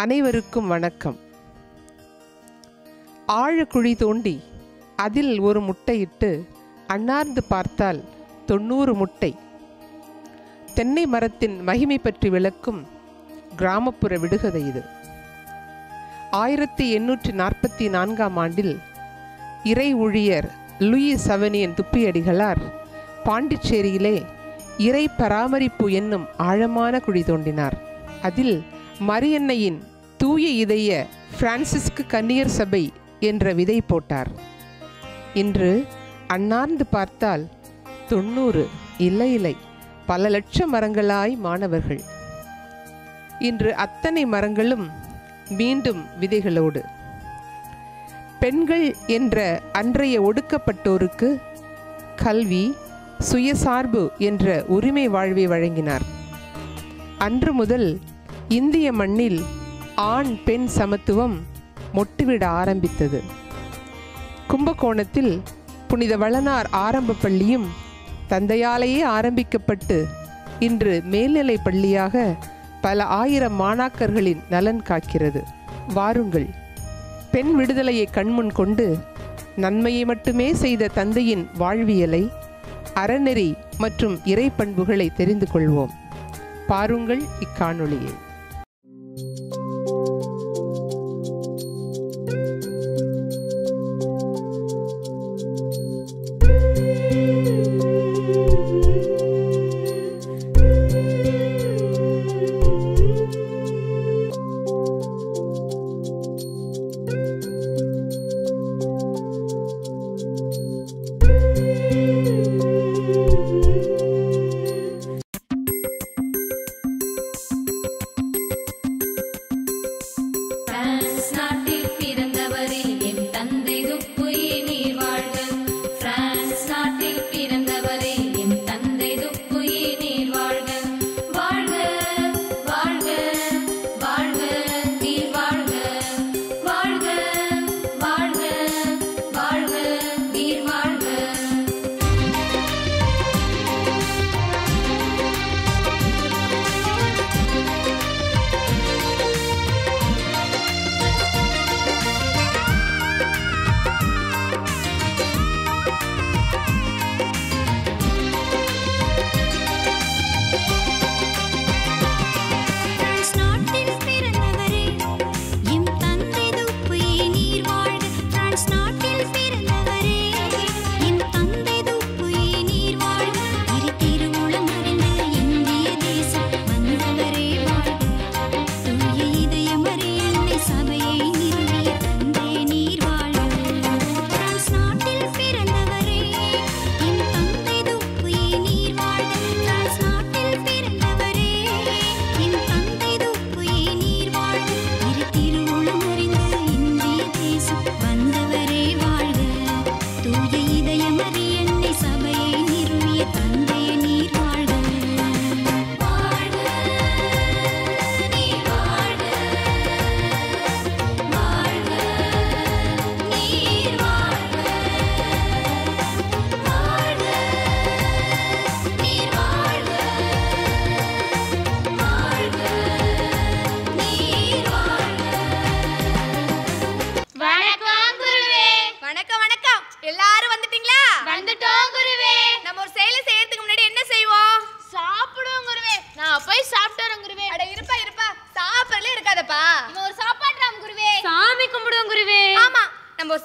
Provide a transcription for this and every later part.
அனைவருக்கும் வணக்கம். ஆழக்குழி தோண்டி அதில் ஒரு முட்டையிட்டு அண்ணார்ந்து பார்த்தால் 90 முட்டை. தென்னை மரத்தின் மகிமை பற்றி விளக்கும் கிராமப்புற விடுகதை இது. 1844ஆம் ஆண்டில் இறை ஊழியர் லூயிஸ் சவனியன் துப்பியடிகளார் பாண்டிச்சேரியிலே இறை பராமரிப்பு என்னும் ஆழமான குழி தோண்டினார். அதில் மரியன்னையின் தூய இதய பிரான்சிஸ்கு கன்னியர் சபை என்ற விதை போட்டார். இன்று அண்ணார்ந்து பார்த்தால் 90 இல்லை பல லட்சம் மரங்களாய் மாணவர்கள். இன்று அத்தனை மரங்களும் மீண்டும் விதைகளோடு. பெண்கள் என்ற அன்றைய ஒடுக்கப்பட்டோருக்கு கல்வி, சுயசார்பு என்ற உரிமை வாழ்வை வழங்கினார். அன்று முதல் இந்திய மண்ணில் ஆண் பெண் சமத்துவம் மொட்டுவிட ஆரம்பித்தது. கும்பகோணத்தில் புனித வளனார் ஆரம்ப பள்ளியும் தந்தையாலேயே ஆரம்பிக்கப்பட்டு இன்று மேல்நிலை பள்ளியாக பல ஆயிரம் மாணாக்கர்களின் நலன் காக்கிறது. வாருங்கள், பெண் விடுதலையை கண்முன் கொண்டு நன்மையை மட்டுமே செய்த தந்தையின் வாழ்வியலை, அறநெறி மற்றும் இறை பண்புகளை தெரிந்து கொள்வோம். பாருங்கள் இக்காணொளியை.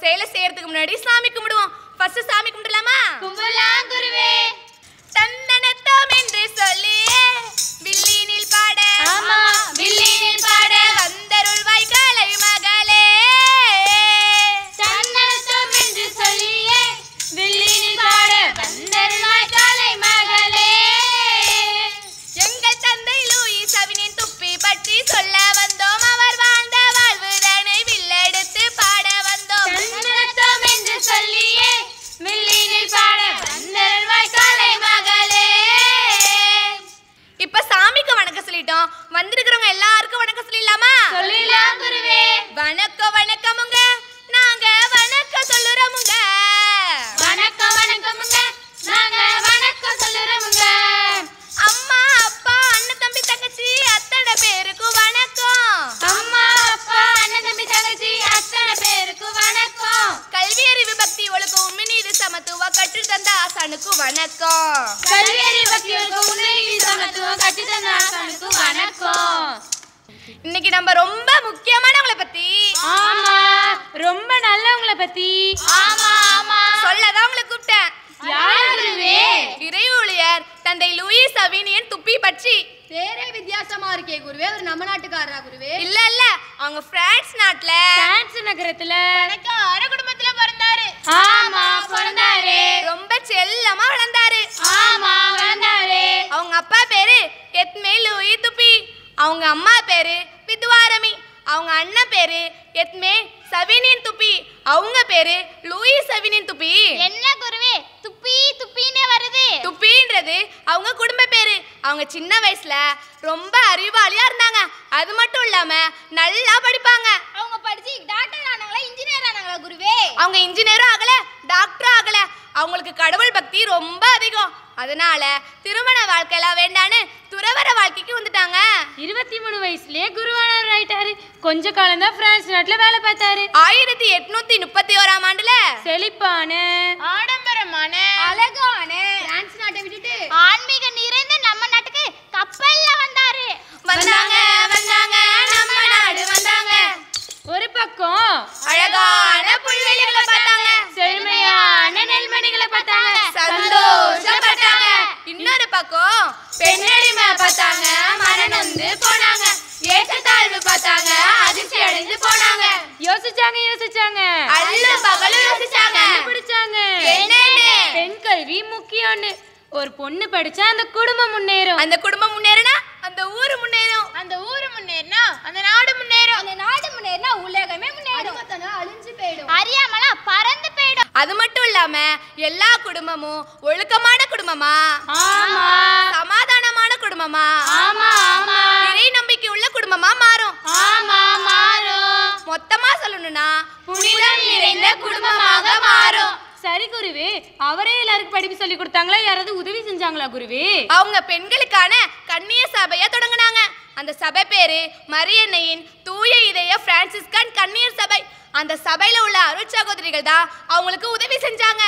சேலை செய்யறதுக்கு முன்னாடி சாமி கும்பிடுவோம். ஃபர்ஸ்ட் சாமி கும்பிடலாமா? கும்பிடலாம் குருவே. தன்னனத்தம் என்று சொல்லி வில்லினில் பாட, ஆமா வில்லினில் பாட வந்தருள்வாய் கலை மகளே. தன்னனத்தம் என்று சொல்லி வில்லினில் பாட வந்தருள்வாய் கலை மகளே. எங்கள் தந்தை லூயிஸ் சவனியன் துப்பி பற்றி சொல்ல வந்தோம். அவர் வாழ்ந்த வாழ்வுதனை வில்லெடுத்து பாட வந்தோம். தன்னனத்தம் என்று சொல்லியே வில்லினில் பாட வந்தருள்வாய் கற்று தந்த ஆசானுக்கு வணக்கம். கல்வியறிவு பக்தியோருக்கு உண்மை நீதி சமத்துவம் கற்று தந்த ஆசானுக்கு வணக்கம். இன்னைக்கு நம்ம ரொம்ப முக்கியமானவங்கள பத்தி, ஆமா ரொம்ப நல்லவங்கள பத்தி, ஆமா ஆமா சொல்லதான் உங்களை கூப்பிட்டேன். யார் குருவே? இறை ஊழியர் தந்தை லூயிஸ் சவீனியன் துப்பி பற்றி. பேரே வித்தியாசமா இருக்கே குருவே, ஒரு நம்ம நாட்டுக்காரரா குருவே? இல்ல இல்ல, அவங்க பிரான்ஸ் நாட்டுல பிரான்ஸ் நகரத்துல பணக்கார குடும்பத்துல பிறந்தாரு. ஆமா பிறந்தாரு. ரொம்ப செல்லமா வளர்ந்தாரு. ஆமா வளர்ந்தாரு. அவங்க அப்பா பேரு எத்மே லூயி துப்பி, அவங்க அம்மா பேரு வித்வாரமி, அவங்க அண்ணன் பேரு எத்மே சவீனியன் துப்பி, அவங்க பேரு லூயிஸ் சவீனியன் துப்பி. என்ன குருவே துப்பி துப்பினே வருது? துப்பின்றது அவங்க குடும்ப பேரு. அவங்க சின்ன வயசுல ரொம்ப அறிவாளியா இருந்தாங்க. அது மட்டும் இல்லாம நல்லா படிப்பாங்க. அவங்க படிச்சு டாக்டர் ஆனாங்களா இன்ஜினியர் ஆனாங்களா குருவே? அவங்க இன்ஜினியரும் ஆகல, டாக்டரும் ஆகல. அவங்களுக்கு கடவுள் பக்தி ரொம்ப அதிகம். அதனால திருமண வாழ்க்கையெல்லாம் வேண்டான்னு துறவற வாழ்க்கைக்கு வந்துட்டாங்க. 23 வயசுலயே குருவானவர் ஆயிட்டாரு. கொஞ்ச காலம் தான் பிரான்ஸ் நாட்டுல வேலை பார்த்தாரு. 1831ஆம் ஆண்டுல செழிப்பான ஆடம்பரமான அழகான பிரான்ஸ் நாட்டை விட்டுட்டு ஆன்மீக நிறைந்த நம்ம நாட்டுக்கு கப்பல்ல வந்தாரு. வந்தாங்க வந்தாங்க நம்ம நாடு வந்தாங்க. ஒரு பக்கம் அழகான புல்வெளிகளை பார்த்தாங்க, செழுமையான நெல்மணிகளை பார்த்தாங்க, சந்தோஷப்பட்டாங்க. இன்னொரு பக்கம் பெண்ணடிமை பார்த்தாங்க, மனநொந்து போனாங்க. ஏற்றத்தாழ்வு பார்த்தாங்க, அதிர்ச்சி அடைந்து போனாங்க. யோசிச்சாங்க அள்ளு பகலும் யோசிச்சாங்க, பிடிச்சாங்க என்னன்னு பெண் கல்வி முக்கியம்னு. ஒரு பொண்ணு படிச்சா அந்த குடும்பம் முன்னேறும். அந்த குடும்பம் முன்னேறினா அந்த ஊரு முன்னேறும், அந்த ஊரு முன்னேறினா அந்த நாடு முன்னேறும், அந்த நாடு முன்னேறினா உலகமே முன்னேறும், அழிஞ்சு போயிடும், அறியாமலா பறந்து போயிடும். அது மட்டும் இல்லாம எல்லா குடும்பமும் ஒழுக்கமான குடும்பமா, ஆமா சமாதானமான குடும்பமா, ஆமா ஆமா இறை நம்பிக்கை உள்ள குடும்பமா மாறும். ஆமா மாறும். மொத்தமா சொல்லணும்னா புனிதம் நிறைந்த குடும்பமாக மாறும். சரி குருவே, அவரே எல்லாருக்கும் படிப்பு சொல்லி கொடுத்தாங்களா? யாராவது உதவி செஞ்சாங்களா குருவே? அவங்க பெண்களுக்கான கன்னிய சபையை தொடங்கினாங்க. அந்த சபை பேரு மரியன்னையின் தூய இதய பிரான்சிஸ்கன் கன்னியர் சபை. அந்த சபையில உள்ள அருட் சகோதரிகள் தான் அவங்களுக்கு உதவி செஞ்சாங்க.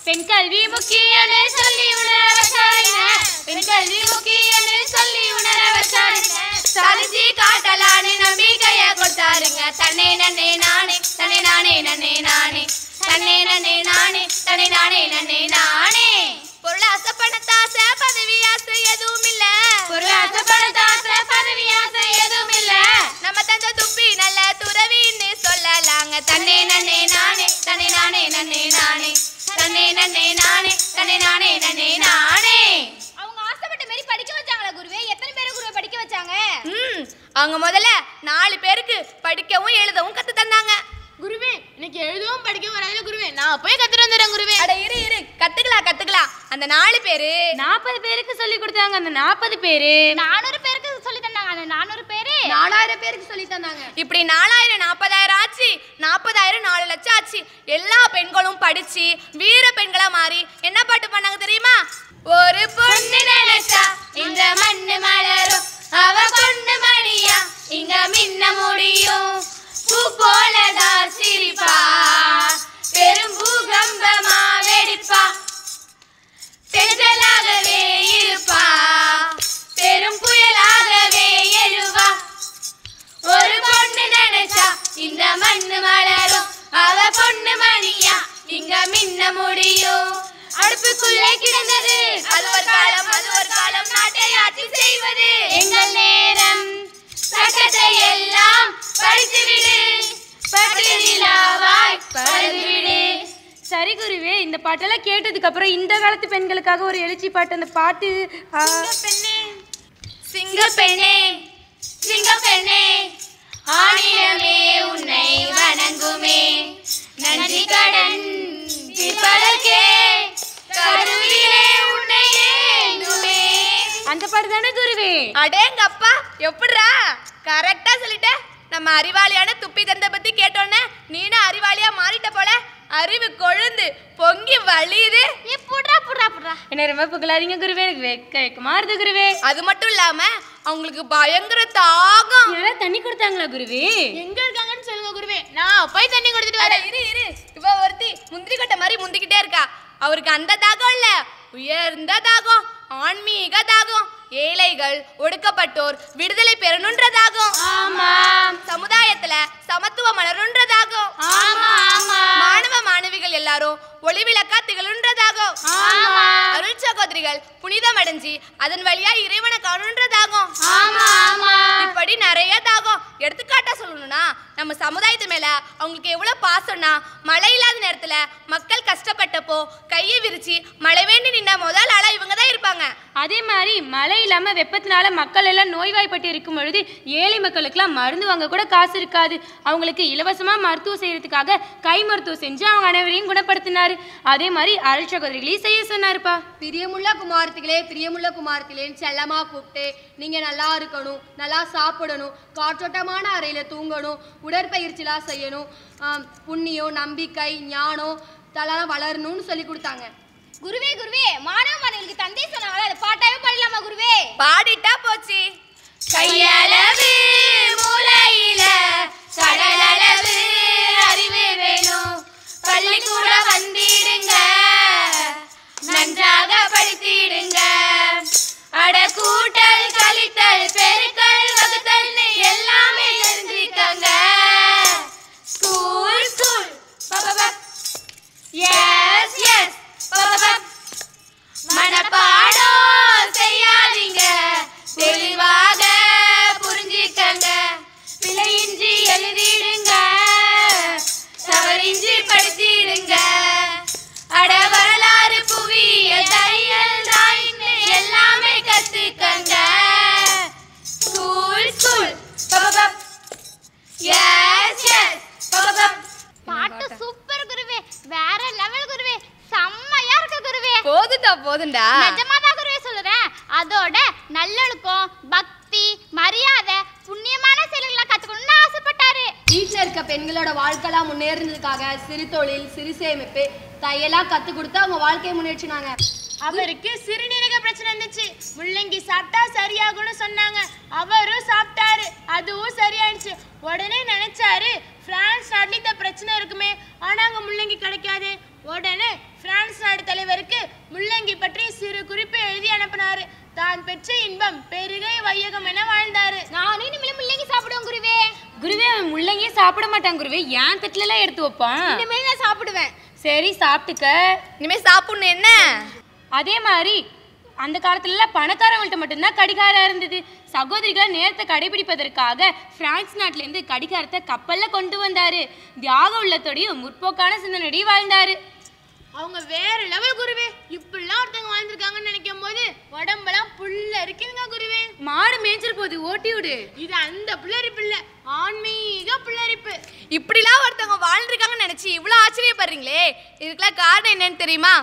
பெண் கல்வி முக்கியம்னு சொல்லி உணர வச்சாருங்க. பெண் கல்வி முக்கியம்னு சொல்லி உணர வச்சாருங்க. சாதிச்சு காட்டலான்னு நம்பிக்கைய கொடுத்தாருங்க. தன்னை நன்னே நானே, தன்னை நானே நன்னே நானே, தன்னை நன்னே நானே, தன்னை நானே நன்னே நானே. பொருளாசை பணத்தாசை பதவி ஆசை எதுவும் இல்ல, பொருளாசை பணத்தாசை பதவி ஆசை எதுவும் இல்ல. நம்ம தந்த துப்பி நல்ல துறவின்னு சொல்லலாங்க. தன்னை நன்னே நானே, தன்னை நானே நன்னே நானே, தன்னை நன்னே நானே, தன்னை நானே நன்னே நானே. அவங்க ஆசைப்பட்ட மாதிரி படிக்க வச்சாங்களா குருவே? எத்தனை பேரை குருவே படிக்க வச்சாங்க? அவங்க முதல்ல 4 பேருக்கு படிக்கவும் எழுதவும் கத்து தந்தாங்க. குருவே இன்னைக்கு எழுதவும் படிக்கவும் வராதுல குருவே, நான் போய் கத்துட்டு வந்துடுறேன் குருவே. அட இரு இரு, கத்துக்கலாம். அந்த 4 பேரு 40 பேருக்கு சொல்லி கொடுத்தாங்க. அந்த 40 பேரு 400 பேருக்கு சொல்லி தந்தாங்க. அந்த 400 பேரு 4000 பேருக்கு சொல்லி தந்தாங்க. இப்படி 4000 40,000 ஆச்சு, 40,000 4 லட்சம் ஆச்சு. எல்லா பெண்களும் படிச்சு வீர பெண்களா மாறி என்ன பாட்டு பண்ணாங்க தெரியுமா? ஒரு பொண்ணு நினைச்சா இந்த மண்ணு மலரும், அவ பொண்ணு மணியா இங்க மின்ன முடியும், பூ போலதான் சிரிப்பா, பெரும் பூகம்பமா வெடிப்பா, தென்றலாகவே இருப்பா, பெரும் புயலாகவே எழுவா. ஒரு பொண்ணு நினைச்சா இந்த மண்ணு மலரும், அவ பொண்ணு மணியா இங்க மின்ன முடியும். அடுப்புக்குள்ளே கிடந்தது அது ஒரு காலம் நாட்டை ஆட்சி செய்வது எங்கள் நேரம். சட்டத்தை எல்லாம் படித்து விடு, பட்டியலாவாய் பறந்து விடு. சரி குருவே, இந்த பாட்டெல்லாம் கேட்டதுக்கு அப்புறம் இந்த காலத்து பெண்களுக்காக ஒரு எழுச்சி பாட்டு. அந்த பாட்டு சிங்கப்பெண்ணே சிங்கப்பெண்ணே ஆணிடமே உன்னை வணங்குமே, நன்றி கடன் தீர்ப்பதற்கே கருவிலே உன்னை ஏந்துமே. அந்த பாட்டு தானே குருவே? அடேங்கப்பா, எப்படிரா கரெக்டா சொல்லிட்ட. நம்ம அறிவாளியான துப்பி தந்த பத்தி கேட்டோன்னே நீனும் அறிவாளியா மாறிட்ட போல. அறிவு கொழுந்து பொங்கி வழியுது. என்ன ரொம்ப புகழாதீங்க குருவே, எனக்கு வெக்கமா இருக்கு குருவே. அது மட்டும் இல்லாம அவங்களுக்கு பயங்கர தாகம். யாராவது தண்ணி கொடுத்தாங்களா குருவே? எங்க இருக்காங்கன்னு சொல்லுங்க குருவே, நான் போய் தண்ணி கொடுத்துட்டு வரேன். இரு இவ ஒருத்தி முந்திரி கட்ட மாதிரி முந்திக்கிட்டே இருக்கா. அவருக்கு அந்த தாகம் இல்ல, உயர்ந்த தாகம், ஆன்மீக தாகம். ஏழைகள் ஒடுக்கப்பட்டோர் விடுதலை பெறணுன்றதாகும். சமுதாயத்துல சமத்துவம் மலருன்றதாகும். மாணவ மாணவிகள் எல்லாரும் ஒளிவிளக்கா திகழ்ன்றதாகும். அருள் சகோதரிகள் புனிதம் அடைஞ்சி அதன் வழியா இறைவனை காணுன்றதாகும். இப்படி நிறைய தாகம். எடுத்துக்காட்டா சொல்லணும்னா நம்ம சமுதாயத்து மேல அவங்களுக்கு எவ்வளவு பாசம்னா, மழை இல்லாத நேரத்துல மக்கள் கஷ்டப்பட்டப்போ கையை விரிச்சு மழை வேண்டி நின்ன முதல் ஆளா இவங்க தான் இருப்பாங்க. அதே மாதிரி மழை இல்லாம வெப்பத்தினால மக்கள் எல்லாம் நோய்வாய்ப்பட்டு இருக்கும் பொழுது ஏழை மக்களுக்கெல்லாம் மருந்து வாங்க கூட காசு இருக்காது. அவங்களுக்கு இலவசமா மருத்துவம் செய்யறதுக்காக கை மருத்துவம் செஞ்சு அவங்க அனைவரையும் குணப்படுத்தினாரு. அதே மாதிரி அருள் சகோதரிகளையும் செய்ய சொன்னாருப்பா. பிரியமுள்ள குமாரத்திகளே, பிரியமுள்ள குமாரத்திலேன்னு செல்லமா கூப்பிட்டு நீங்க நல்லா இருக்கணும், நல்லா சாப்பிடணும், காற்றோட்டமான அறையில தூங்கணும், உடற்பயிற்சிலாம் செய்யணும், புண்ணியம், நம்பிக்கை, ஞானம் தலாம் வளரணும்னு சொல்லி கொடுத்தாங்க. குருவே குருவே, மாணவ மாணவிகளுக்கு தந்தை சொன்னாங்களே, அதை பாட்டாவே பாடலாமா குருவே? பாடிட்டா போச்சு. கையளவு மூளையில கடலளவு அறிவு வேணும், பள்ளிக்கூட வந்திடுங்க, நன்றாக படித்திடுங்க, அட கூட்டல் கழித்தல் பெருக்கல் வகுத்தல்னு எல்லாமே தெரிஞ்சுக்கங்க. ஸ்கூல் ஸ்கூல் எஸ் எஸ் மனப்பாடம் செய்யாதீங்க, தெளிவாக புரிஞ்சுக்கங்க, பிழையின்றி எழுதிடுங்க, தவறின்றி படித்திடுங்க, அட வரலாறு புவியியல் தையல் டிராயிங் எல்லாமே கத்துக்கங்க. ஸ்கூல் ஸ்கூல் எஸ் எஸ் பாட்டு சூப்பர் குருவே, வேற லெவல் குருவே, செம்மையா இருக்கு குருவே. போதுண்டா நிஜமாதான் குருவே சொல்லுறேன். அதோட நல்லொழுக்கம், பக்தி, மரியாதை, புண்ணியமான செயல்களை கத்துக்கணும்னு ஆசைப்பட்டாரு. வீட்டில் இருக்க பெண்களோட வாழ்க்கைலாம் முன்னேறதுக்காக சிறு தொழில், சிறு சேமிப்பு, தையெல்லாம் கத்து கொடுத்து அவங்க வாழ்க்கையை முன்னேற்றினாங்க. அவருக்கு சிறுநீரக பிரச்சனை இருந்துச்சு. முள்ளங்கி சாப்பிட்டா சரியாகும்னு சொன்னாங்க. அவரும் சாப்பிட்டாரு, அதுவும் சரியாயிடுச்சு. உடனே நினைச்சாரு, பிரான்ஸ் நாட்டுல இந்த பிரச்சனை இருக்குமே, ஆனா அங்க முள்ளங்கி கிடைக்காது. உடனே பிரான்ஸ் நாடு தலைவருக்கு முள்ளங்கி பற்றி சிறு குறிப்பு எழுதி அனுப்பினாரு. தான் பெற்ற இன்பம் பெருகை வையகம் என வாழ்ந்தாரு. நானும் இனிமேல் முள்ளங்கி சாப்பிடுவேன் குருவே. குருவே, அவன் முள்ளங்கியே சாப்பிட மாட்டான் குருவே. ஏன் தட்டுல எல்லாம் எடுத்து வைப்பான். இனிமேல் நான் சாப்பிடுவேன். சரி சாப்பிட்டுக்க. இனிமேல் சாப்பிடணும் என்ன? அதே மாதிரி அந்த காலத்துல பணக்காரங்கள்ட்ட மட்டும்தான் கடிகாரம் இருந்தது. சகோதரிகளை நேரத்தை கடைபிடிப்பதற்காக பிரான்ஸ் நாட்டுல இருந்து கடிகாரத்தை கப்பல்ல கொண்டு வந்தாரு. தியாக உள்ளத்தோடையும் முற்போக்கான சிந்தனையோடையும் வாழ்ந்தாரு. அவங்க வேற லெவல் குருவே. இப்படிலாம் ஒருத்தவங்க வாழ்ந்துருக்காங்கன்னு நினைக்கும் போது உடம்பெல்லாம் புல்ல இருக்குதுங்க குருவே. மாடு மேய்ச்சல் போது ஓட்டி விடு. இது அந்த புல்லரிப்பு இல்ல, ஆன்மீக புல்லரிப்பு. இப்படிலாம் ஒருத்தவங்க வாழ்ந்துருக்காங்கன்னு நினைச்சு இவ்வளவு ஆச்சரியப்படுறீங்களே, இதுக்கெல்லாம் காரணம் என்னன்னு தெரியுமா?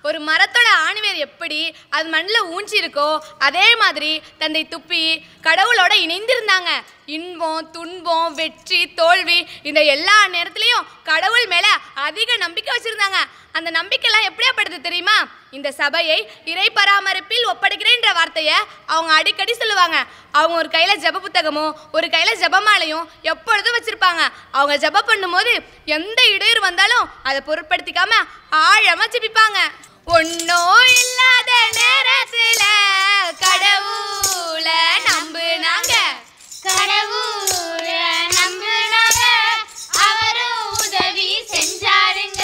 ஒரு மரத்தோட ஆணிவேர் எப்படி அது மண்ணில் ஊஞ்சி இருக்கோ அதே மாதிரி தந்தை துப்பி கடவுளோட இணைந்திருந்தாங்க. இன்பம், துன்பம், வெற்றி, தோல்வி இந்த எல்லா நேரத்துலையும் கடவுள் மேலே அதிக நம்பிக்கை வச்சுருந்தாங்க. அந்த நம்பிக்கைலாம் எப்படியாப்படுது தெரியுமா? இந்த சபையை இறை பராமரிப்பில் ஒப்படைக்கிறேன்ற வார்த்தையை அவங்க அடிக்கடி சொல்லுவாங்க. அவங்க ஒரு கையில் ஜப புத்தகமும் ஒரு கையில் ஜபமாலையும் எப்பொழுதும் வச்சுருப்பாங்க. அவங்க ஜபம் பண்ணும்போது எந்த இடையூறு வந்தாலும் அதை பொருட்படுத்திக்காம ஆழமாக ஜபிப்பாங்க. ஒன்னும் இல்லாத நேரத்துல கடவுளை நம்புனாங்க, கடவுளை நம்புனாங்க, அவரும் உதவி செஞ்சாருங்க.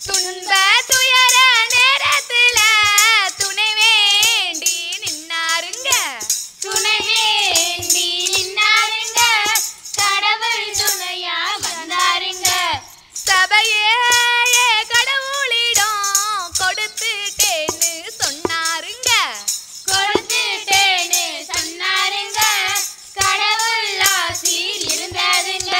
துன்ப துயர நேரத்துல துணை வேண்டி நின்னாருங்க, துணை வேண்டி நின்னாருங்க, கடவுள் துணையா வந்தாருங்க. சபையே கடவுளிடம் கொடுத்துட்டேன்னு சொன்னாருங்க, கொடுத்துட்டேன்னு சொன்னாருங்க, கடவுள் ஆசி இருந்ததுங்க.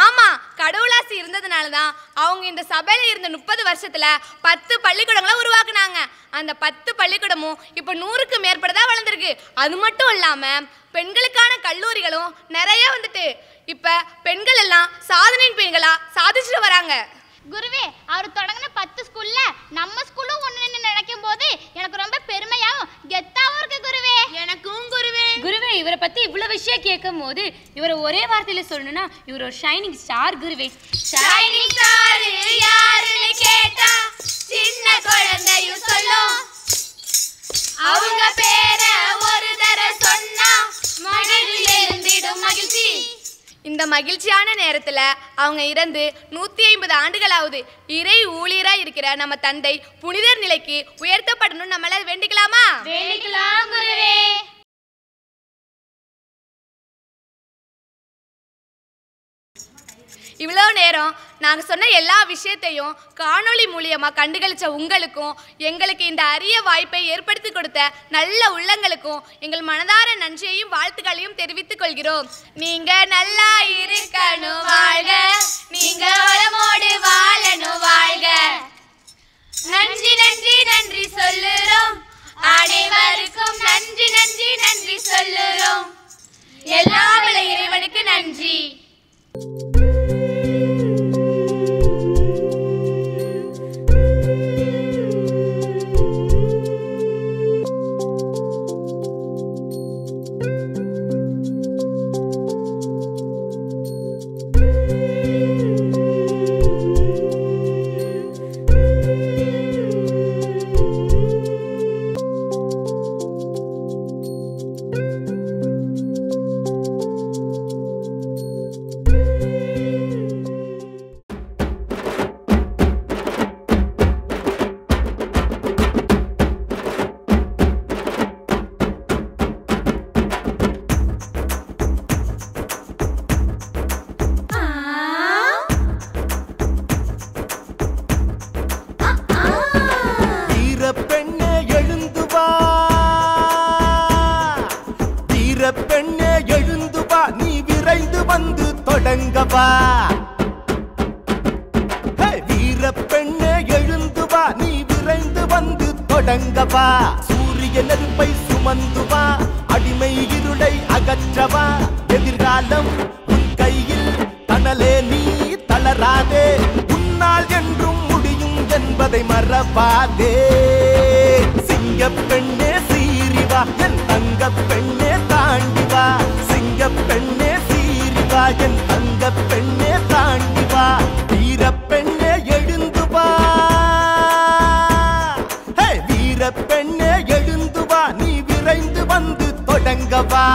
ஆமா, கடவுளாசி இருந்ததுனால தான் அவங்க இந்த சபையில இருந்த 30 வருஷத்துல 10 பள்ளிக்கூடங்களை உருவாக்குனாங்க. அந்த 10 பள்ளிக்கூடமும் இப்போ 100க்கு மேற்பட்டதா வளர்ந்துருக்கு. அது மட்டும் இல்லாம பெண்களுக்கான கல்லூரிகளும் நிறைய வந்துட்டு இப்ப பெண்கள் எல்லாம் சாதனையின் பெண்களா சாதிச்சுட்டு வராங்க. குருவே, அவர் தொடங்கின 10 ஸ்கூல்ல நம்ம ஸ்கூலும் ஒண்ணு நினைக்கும் போது எனக்கு ரொம்ப பெருமையாவும் கெத்தாவும் இருக்கு குருவே. எனக்கும் குருவே. குருவே, இவரை பத்தி இவ்வளவு விஷயம் கேட்கும் போது இவரை ஒரே வார்த்தையில சொல்லணும்னா இவர் ஒரு ஷைனிங் ஸ்டார் குருவே. ஷைனிங் ஸ்டார் யாருன்னு கேட்டா சின்ன குழந்தையும் சொல்லும். அவங்க பேர ஒரு தர சொன்னா மகிழ்ச்சியில இருந்திடும் மகிழ்ச்சி. இந்த மகிழ்ச்சியான நேரத்துல அவங்க இறந்து 150 ஆண்டுகளாவது. இறை ஊழியரா இருக்கிற நம்ம தந்தை புனிதர் நிலைக்கு உயர்த்தப்படணும். நம்மளால வேண்டிக்கலாமா? வேண்டிக்கலாம் குருவே. இவ்வளோ நேரம் நாங்கள் சொன்ன எல்லா விஷயத்தையும் காணொளி மூலியமா கண்டுகளிச்ச உங்களுக்கும் எங்களுக்கு இந்த அரிய வாய்ப்பை ஏற்படுத்தி கொடுத்த நல்ல உள்ளங்களுக்கும் எங்கள் மனதார நன்றியையும் வாழ்த்துக்களையும் தெரிவித்துக் கொள்கிறோம். நீங்க நல்லா இருக்கணும் வாழ்க, நீங்க வளமோடு வாழணும் வாழ்க. நன்றி நன்றி நன்றி சொல்லுறோம், அனைவருக்கும் நன்றி நன்றி நன்றி சொல்லுறோம். எல்லா இறைவனுக்கு நன்றி. தொடங்கவா வீர பெண்ணே எழுந்து வா, நீ விரைந்து வந்து தொடங்கவா. சூரிய நெருப்பை சுமந்து வா, அடிமை இருளை அகற்றவா. எதிர்காலம் உன் கையில், தணலே நீ தளராதே. உன்னால் என்றும் முடியும் என்பதை மறவாதே. சிங்க பெண்ணே சீறி வா, என் தங்க பெண்ணே தாண்டி வா. சிங்க பெண்ணே சீறி வா, என் தங்க பெண்ணே தாண்டி வா. வீர பெண்ணே எழுந்து வா, வீர பெண்ணே எழுந்து வா, நீ விரைந்து வந்து தொடங்கவா.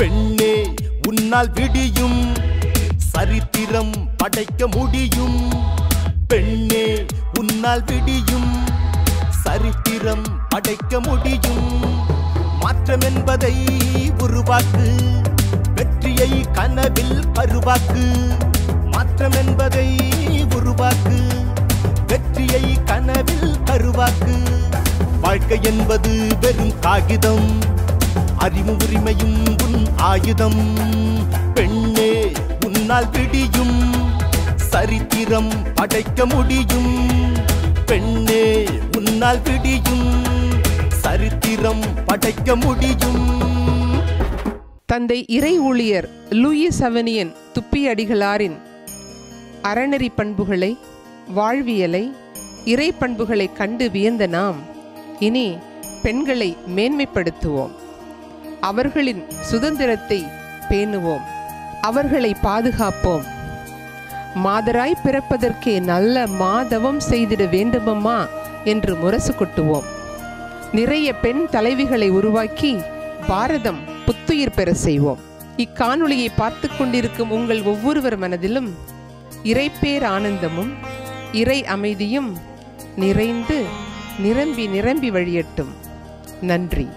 பெண்ணே உன்னால் விடியும், சரித்திரம் படைக்க முடியும். பெண்ணே உன்னால் விடியும், சரித்திரம் படைக்க முடியும். மாற்றம் என்பதை உருவாக்கு, வெற்றியை கனவில் கருவாக்கு. மாற்றம் என்பதை உருவாக்கு, வெற்றியை கனவில் கருவாக்கு. வாழ்க்கை என்பது வெறும் காகிதம், அறிவு உரிமையும் உன் ஆயுதம். பெண்ணே உன்னால் விடியும், சரித்திரம் படைக்க முடியும். பெண்ணே உன்னால் விடியும், சரித்திரம் படைக்க முடியும். தந்தை இறை ஊழியர் லூயிஸ் சவனியன் துப்பியடிகளாரின் அறநெறி பண்புகளை, வாழ்வியலை, இறை பண்புகளை கண்டு வியந்த நாம் இனி பெண்களை மேன்மைப்படுத்துவோம். அவர்களின் சுதந்திரத்தை பேணுவோம், அவர்களை பாதுகாப்போம். மாதராய் பிறப்பதற்கே நல்ல மாதவம் செய்திட வேண்டுமம்மா என்று முரசு கொட்டுவோம். நிறைய பெண் தலைவிகளை உருவாக்கி பாரதம் புத்துயிர் பெற செய்வோம். இக்காணொளியை பார்த்து கொண்டிருக்கும் உங்கள் ஒவ்வொருவர் மனதிலும் இறைப்பேர் ஆனந்தமும் இறை அமைதியும் நிறைந்து நிரம்பி நிரம்பி வழியட்டும். நன்றி.